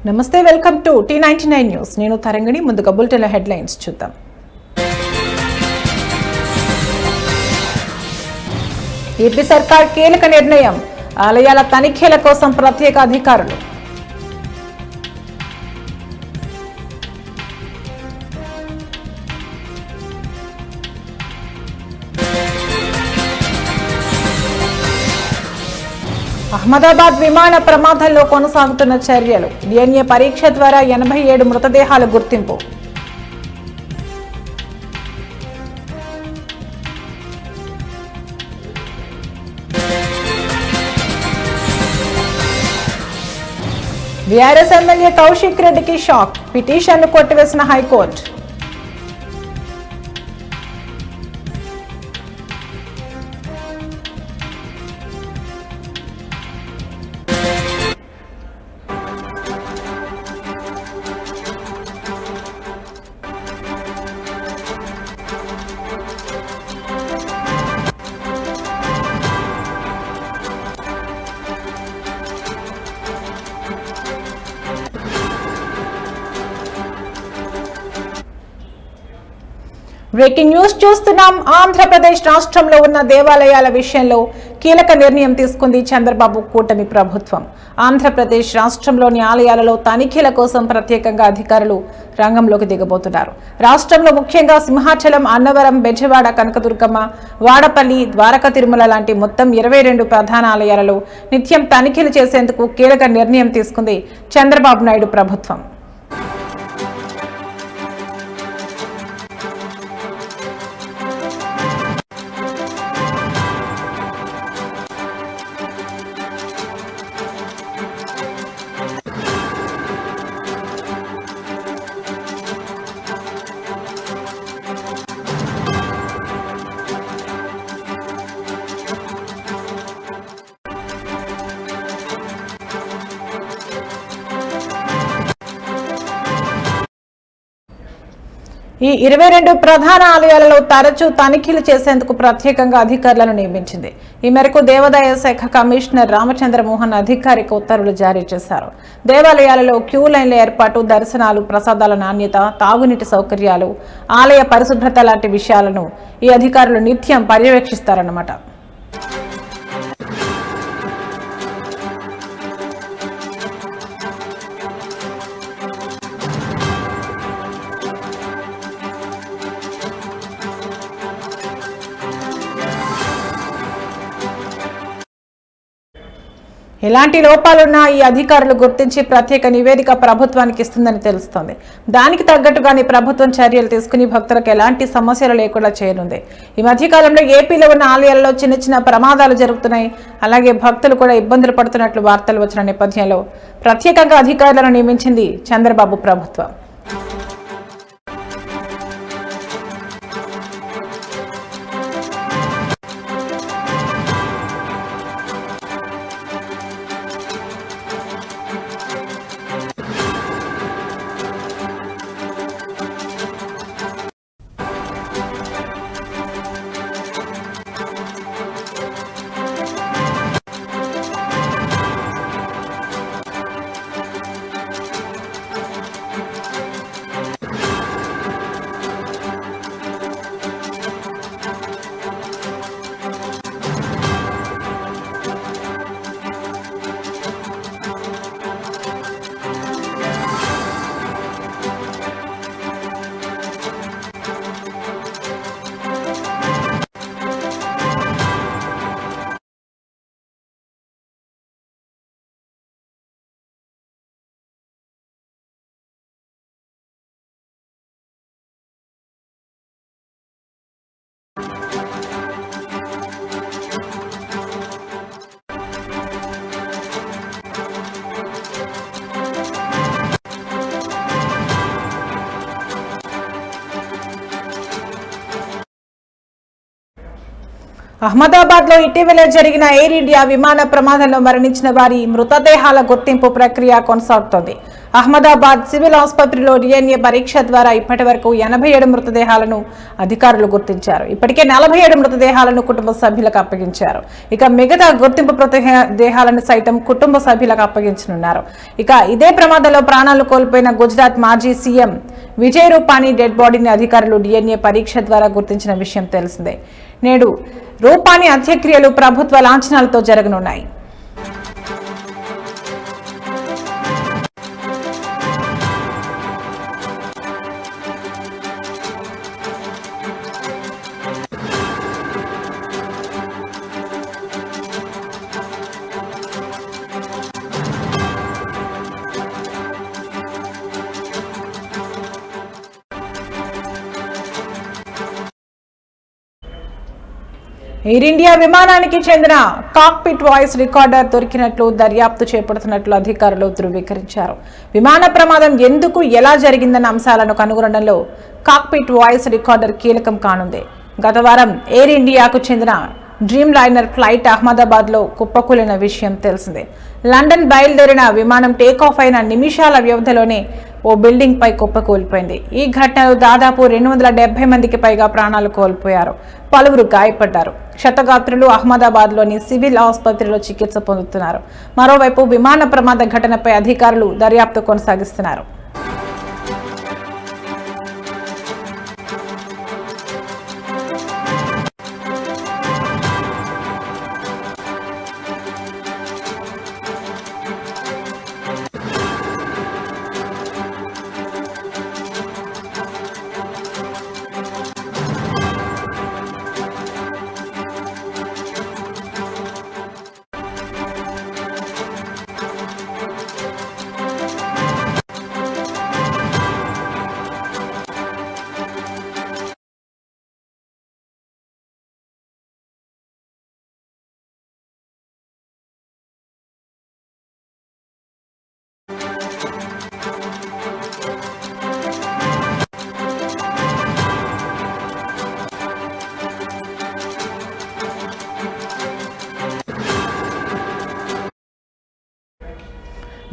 నమస్తే welcome to T99 news నేను తరంగిణి ముందుగా బులెటిన్ హెడ్లైన్స్ చూద్దాం ఏపీ సర్కార్ కీలక నిర్ణయం ఆలయాల తనిఖీల కోసం ప్రత్యేక అధికారులు అహ్మదాబాద్ విమాన ప్రమాదంలో కొనసాగుతున్న చర్యలు DNA పరీక్ష ద్వారా 87 మృతదేహాల గుర్తింపు బీఆర్ఎస్ ఎమ్మెల్యే కౌశిక్ రెడ్డికి షాక్ పిటిషన్ను కొట్టివేసిన హైకోర్టు బ్రేకింగ్ న్యూస్ చూస్తున్నాం. ఆంధ్రప్రదేశ్ రాష్ట్రంలో ఉన్న దేవాలయాల విషయంలో కీలక నిర్ణయం తీసుకుంది చంద్రబాబు కూటమి ప్రభుత్వం. ఆంధ్రప్రదేశ్ రాష్ట్రంలోని ఆలయాలలో తనిఖీల కోసం ప్రత్యేకంగా అధికారులు రంగంలోకి దిగబోతున్నారు. రాష్ట్రంలో ముఖ్యంగా సింహాచలం, అన్నవరం, బెజవాడ, కనకదుర్గమ్మ, వాడపల్లి, ద్వారకా తిరుమల లాంటి మొత్తం 22 ప్రధాన ఆలయాలలో నిత్యం తనిఖీలు చేసేందుకు కీలక నిర్ణయం తీసుకుంది చంద్రబాబు నాయుడు ప్రభుత్వం. ఈ 22 ప్రధాన ఆలయాలలో తరచూ తనిఖీలు చేసేందుకు ప్రత్యేకంగా అధికారులను నియమించింది. ఈ మేరకు దేవాదాయ శాఖ కమిషనర్ రామచంద్ర మోహన్ అధికారిక ఉత్తర్వులు జారీ చేశారు. దేవాలయాలలో క్యూ లైన్ల ఏర్పాటు, దర్శనాలు, ప్రసాదాల నాణ్యత, తాగునీటి సౌకర్యాలు, ఆలయ పరిశుభ్రత లాంటి విషయాలను ఈ అధికారులు నిత్యం పర్యవేక్షిస్తారన్నమాట. ఎలాంటి లోపాలున్నా ఈ అధికారులు గుర్తించి ప్రత్యేక నివేదిక ప్రభుత్వానికి ఇస్తుందని తెలుస్తోంది. దానికి తగ్గట్టుగానే ప్రభుత్వం చర్యలు తీసుకుని భక్తులకు ఎలాంటి సమస్యలు లేకుండా చేయనుంది. ఈ మధ్యకాలంలో ఏపీలో ఉన్న ఆలయాల్లో చిన్న చిన్న ప్రమాదాలు జరుగుతున్నాయి. అలాగే భక్తులు కూడా ఇబ్బందులు పడుతున్నట్లు వార్తలు వచ్చిన నేపథ్యంలో ప్రత్యేకంగా అధికారులను నియమించింది చంద్రబాబు ప్రభుత్వం. అహ్మదాబాద్ లో ఇటీవల జరిగిన ఎయిర్ ఇండియా విమాన ప్రమాదంలో మరణించిన వారి మృతదేహాల గుర్తింపు ప్రక్రియ కొనసాగుతోంది. అహ్మదాబాద్ సివిల్ ఆసుపత్రిలో DNA పరీక్ష ద్వారా ఇప్పటి వరకు 87 మృతదేహాలను అధికారులు గుర్తించారు. ఇప్పటికే 47 మృతదేహాలను కుటుంబ సభ్యులకు అప్పగించారు. ఇక మిగతా గుర్తింపు మృతదేహాలను సైతం కుటుంబ సభ్యులకు అప్పగించనున్నారు. ఇక ఇదే ప్రమాదంలో ప్రాణాలు కోల్పోయిన గుజరాత్ మాజీ సీఎం విజయ్ రూపానీ డెడ్ బాడీని అధికారులు DNA పరీక్ష ద్వారా గుర్తించిన విషయం తెలిసిందే. నేడు రూపానీ అంత్యక్రియలు ప్రభుత్వ లాంఛనాలతో జరగనున్నాయి. ఎయిర్ ఇండియా విమానానికి చెందిన కాక్పిట్ వాయిస్ రికార్డర్ దొరికినట్లు దర్యాప్తు చేపడుతున్నట్లు అధికారులు ధృవీకరించారు. విమాన ప్రమాదం ఎందుకు ఎలా జరిగిందన్న అంశాలను కనుగొనడంలో కాక్పిట్ వాయిస్ రికార్డర్ కీలకం కానుంది. గత వారం ఎయిర్ ఇండియాకు చెందిన డ్రీమ్ లైనర్ ఫ్లైట్ అహ్మదాబాద్ లో కుప్పకూలిన విషయం తెలిసిందే. లండన్ బయలుదేరిన విమానం టేకాఫ్ అయిన నిమిషాల వ్యవధిలోనే ఓ బిల్డింగ్ పై కుప్పకూలిపోయింది. ఈ ఘటనలో దాదాపు 270 మందికి పైగా ప్రాణాలు కోల్పోయారు. పలువురు గాయపడ్డారు. క్షతగాత్రులు అహ్మదాబాద్ లోని సివిల్ ఆసుపత్రిలో చికిత్స పొందుతున్నారు. మరోవైపు విమాన ప్రమాద ఘటనపై అధికారులు దర్యాప్తు కొనసాగిస్తున్నారు.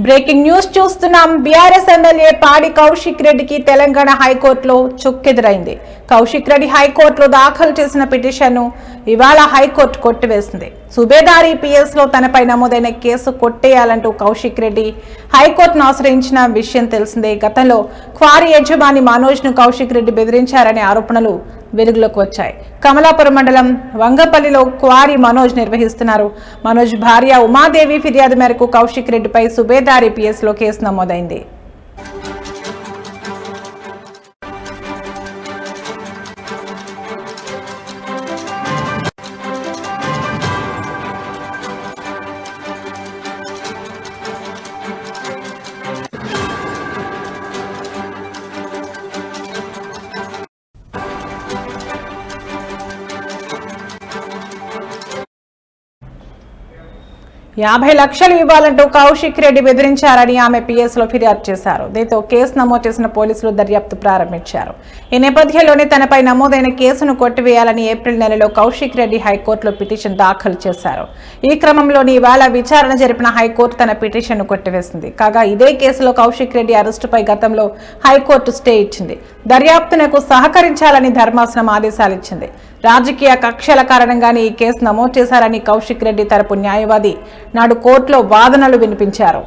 బ్రేకింగ్ న్యూస్ చూస్తున్నాం. బీఆర్ఎస్ ఎమ్మెల్యే పాడి కౌశిక్ రెడ్డికి తెలంగాణ హైకోర్టులో చుక్కెదురైంది. కౌశిక్ రెడ్డి హైకోర్టులో దాఖలు చేసిన పిటిషన్ను ఇవాళ హైకోర్టు కొట్టివేసింది. సుబేదారి PS లో తనపై నమోదైన కేసు కొట్టేయాలంటూ కౌశిక్ రెడ్డి హైకోర్టును ఆశ్రయించిన విషయం తెలిసిందే. గతంలో క్వారీ యజమాని మనోజ్ ను కౌశిక్ రెడ్డి బెదిరించారనే ఆరోపణలు వెలుగులోకి వచ్చాయి. కమలాపురం మండలం వంగపల్లిలో క్వారీ మనోజ్ నిర్వహిస్తున్నారు. మనోజ్ భార్య ఉమాదేవి ఫిర్యాదు మేరకు కౌశిక్ రెడ్డిపై సుబేదారి PS లో కేసు నమోదైంది. $50 లక్షలు ఇవ్వాలంటూ కౌశిక్ రెడ్డి బెదిరించారని ఆమె PS లో ఫిర్యాదు చేశారు. దీంతో కేసు నమోదు చేసిన పోలీసులు దర్యాప్తు ప్రారంభించారు. ఈ నేపథ్యంలోనే తనపై నమోదైన కేసును కొట్టివేయాలని ఏప్రిల్ నెలలో కౌశిక్ రెడ్డి హైకోర్టులో పిటిషన్ దాఖలు చేశారు. ఈ క్రమంలోని ఇవాళ విచారణ జరిపిన హైకోర్టు తన పిటిషన్ను కొట్టివేసింది. కాగా ఇదే కేసులో కౌశిక్ రెడ్డి అరెస్టుపై గతంలో హైకోర్టు స్టే ఇచ్చింది. దర్యాప్తునకు సహకరించాలని ధర్మాసనం ఆదేశాలు ఇచ్చింది. రాజకీయ కక్షల కారణంగానే ఈ కేసు నమోదు చేశారని కౌశిక్ రెడ్డి తరపు న్యాయవాది నాడు కోర్టులో వాదనలు వినిపించారు.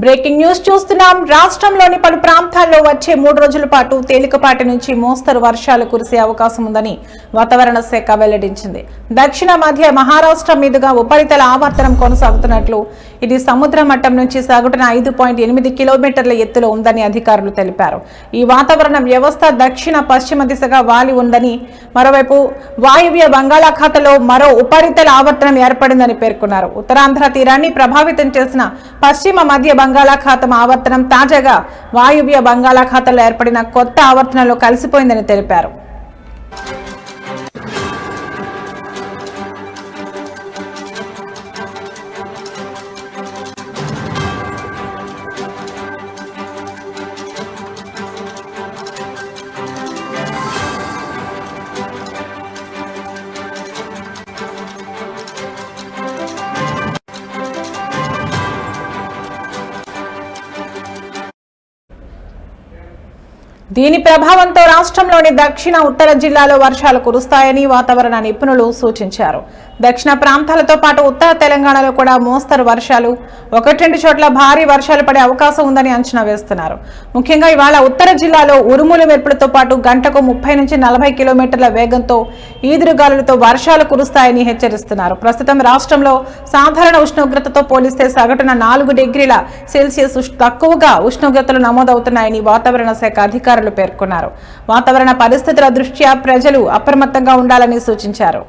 బ్రేకింగ్ న్యూస్ చూస్తున్నాం. రాష్ట్రంలోని పలు ప్రాంతాల్లో వచ్చే 3 రోజుల పాటు తేలికపాటి నుంచి మోస్తరు వర్షాలు కురిసే అవకాశం ఉందని వాతావరణ శాఖ వెల్లడించింది. దక్షిణ మధ్య మహారాష్ట్ర మీదుగా ఉపరితల ఆవర్తనం కొనసాగుతున్నట్లు, ఇది సముద్ర మట్టం నుంచి సగటున 5.8 కిలోమీటర్ల ఎత్తులో ఉందని అధికారులు తెలిపారు. ఈ వాతావరణ వ్యవస్థ దక్షిణ పశ్చిమ దిశగా వాలి ఉందని, మరోవైపు వాయువ్య బంగాళాఖాతంలో మరో ఉపరితల ఆవర్తనం ఏర్పడిందని పేర్కొన్నారు. ఉత్తరాంధ్ర తీరాన్ని ప్రభావితం చేసిన పశ్చిమ మధ్య బంగాళాఖాతం ఆవర్తనం తాజాగా వాయువ్య బంగాళాఖాతంలో ఏర్పడిన కొత్త ఆవర్తనంలో కలిసిపోయిందని తెలిపారు. దీని ప్రభావంతో రాష్ట్రంలోని దక్షిణ ఉత్తర జిల్లాలో వర్షాలు కురుస్తాయని వాతావరణ నిపుణులు సూచించారు. దక్షిణ ప్రాంతాలతో పాటు ఉత్తర తెలంగాణలో కూడా మోస్తరు వర్షాలు, 1-2 చోట్ల భారీ వర్షాలు పడే అవకాశం ఉందని అంచనా వేస్తున్నారు. ముఖ్యంగా ఇవాళ ఉత్తర జిల్లాలో ఉరుములు మెరుపులతో పాటు గంటకు 30 నుంచి 40 కిలోమీటర్ల వేగంతో ఈదురుగాలులతో వర్షాలు కురుస్తాయని హెచ్చరిస్తున్నారు. ప్రస్తుతం రాష్ట్రంలో సాధారణ ఉష్ణోగ్రతతో పోలిస్తే సగటున 4 డిగ్రీల సెల్సియస్ తక్కువగా ఉష్ణోగ్రతలు నమోదవుతున్నాయని వాతావరణ శాఖ అధికారులు పేర్కొన్నారు. వాతావరణ పరిస్థితుల దృష్ట్యా ప్రజలు అప్రమత్తంగా ఉండాలని సూచించారు.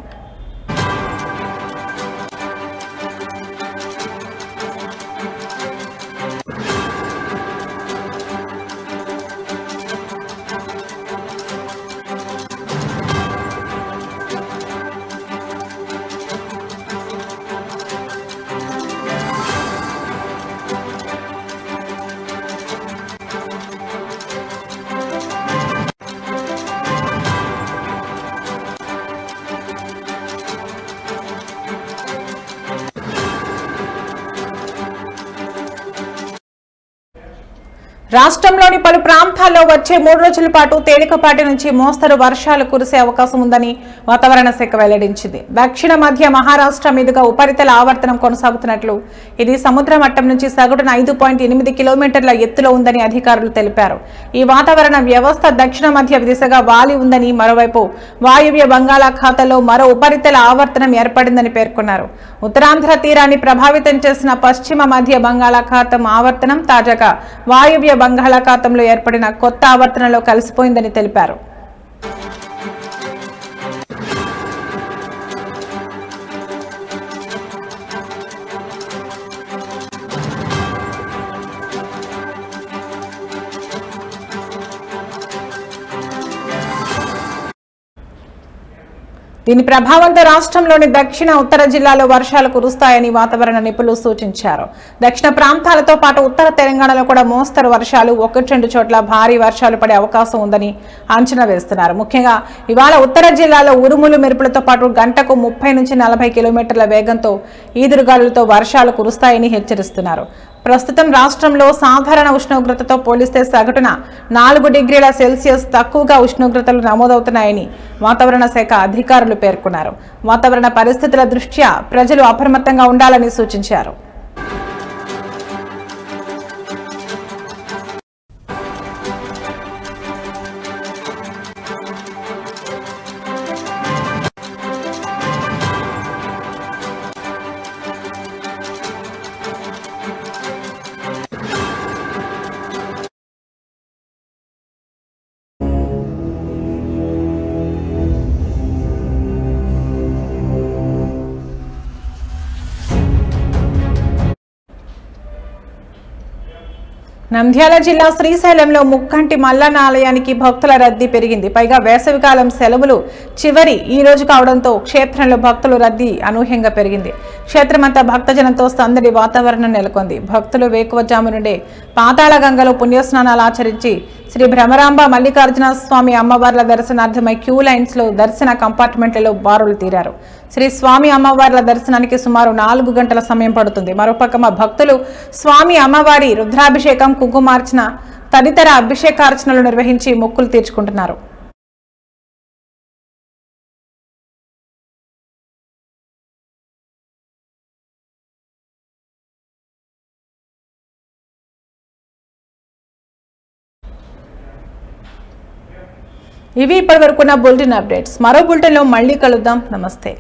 రాష్ట్రంలోని పలు ప్రాంతాల్లో వచ్చే 3 రోజుల పాటు తేలికపాటి నుంచి మోస్తరు వర్షాలు కురిసే అవకాశం ఉందని వాతావరణ శాఖ వెల్లడించింది. దక్షిణ మధ్య మహారాష్ట్ర మీదుగా ఉపరితల ఆవర్తనం కొనసాగుతున్నట్లు, ఇది సముద్ర మట్టం నుంచి సగటున 5.8 కిలోమీటర్ల ఎత్తులో ఉందని అధికారులు తెలిపారు. ఈ వాతావరణ వ్యవస్థ దక్షిణ మధ్య దిశగా వాలి ఉందని, మరోవైపు వాయువ్య బంగాళాఖాతంలో మరో ఉపరితల ఆవర్తనం ఏర్పడిందని పేర్కొన్నారు. ఉత్తరాంధ్ర తీరాన్ని ప్రభావితం చేసిన పశ్చిమ మధ్య బంగాళాఖాతం ఆవర్తనం తాజాగా వాయువ్య బంగాళాఖాతంలో ఏర్పడిన కొత్త ఆవర్తనంలో కలిసిపోయిందని తెలిపారు. దీని ప్రభావంతో రాష్ట్రంలోని దక్షిణ ఉత్తర జిల్లాలో వర్షాలు కురుస్తాయని వాతావరణ నిపుణులు సూచించారు. దక్షిణ ప్రాంతాలతో పాటు ఉత్తర తెలంగాణలో కూడా మోస్తరు వర్షాలు, 1-2 చోట్ల భారీ వర్షాలు పడే అవకాశం ఉందని అంచనా వేస్తున్నారు. ముఖ్యంగా ఇవాళ ఉత్తర జిల్లాలో ఉరుములు మెరుపులతో పాటు గంటకు 30 నుంచి 40 కిలోమీటర్ల వేగంతో ఈదురుగాలులతో వర్షాలు కురుస్తాయని హెచ్చరిస్తున్నారు. ప్రస్తుతం రాష్ట్రంలో సాధారణ ఉష్ణోగ్రతతో పోలిస్తే సగటున 4 డిగ్రీల సెల్సియస్ తక్కువగా ఉష్ణోగ్రతలు నమోదవుతున్నాయని వాతావరణ శాఖ అధికారులు పేర్కొన్నారు. వాతావరణ పరిస్థితుల దృష్ట్యా ప్రజలు అప్రమత్తంగా ఉండాలని సూచించారు. నంద్యాల జిల్లా శ్రీశైలంలో ముక్కంటి మల్లన్న ఆలయానికి భక్తుల రద్దీ పెరిగింది. పైగా వేసవికాలం సెలవులు చివరి ఈ రోజు కావడంతో క్షేత్రంలో భక్తుల రద్దీ అనూహ్యంగా పెరిగింది. క్షేత్రమంతా భక్తజనంతో సందడి వాతావరణం నెలకొంది. భక్తులు వేకువజాము నుండే పాతాళగంగలో పుణ్యస్నానాలు ఆచరించి శ్రీ భ్రమరాంబ మల్లికార్జున స్వామి అమ్మవార్ల దర్శనార్థమై క్యూ లైన్స్ లో దర్శన కంపార్ట్మెంట్లలో బారులు తీరారు. శ్రీ స్వామి అమ్మవార్ల దర్శనానికి సుమారు 4 గంటల సమయం పడుతుంది. మరోపక్క భక్తులు స్వామి అమ్మవారి రుద్రాభిషేకం, కుంకుమార్చన తదితర అభిషేకార్చనలు నిర్వహించి మొక్కులు తీర్చుకుంటున్నారు. ఇవి ఇప్పటివరకున్న బులెటిన్ అప్డేట్స్. మరో బులెటిన్లో మళ్ళీ కలుద్దాం. నమస్తే.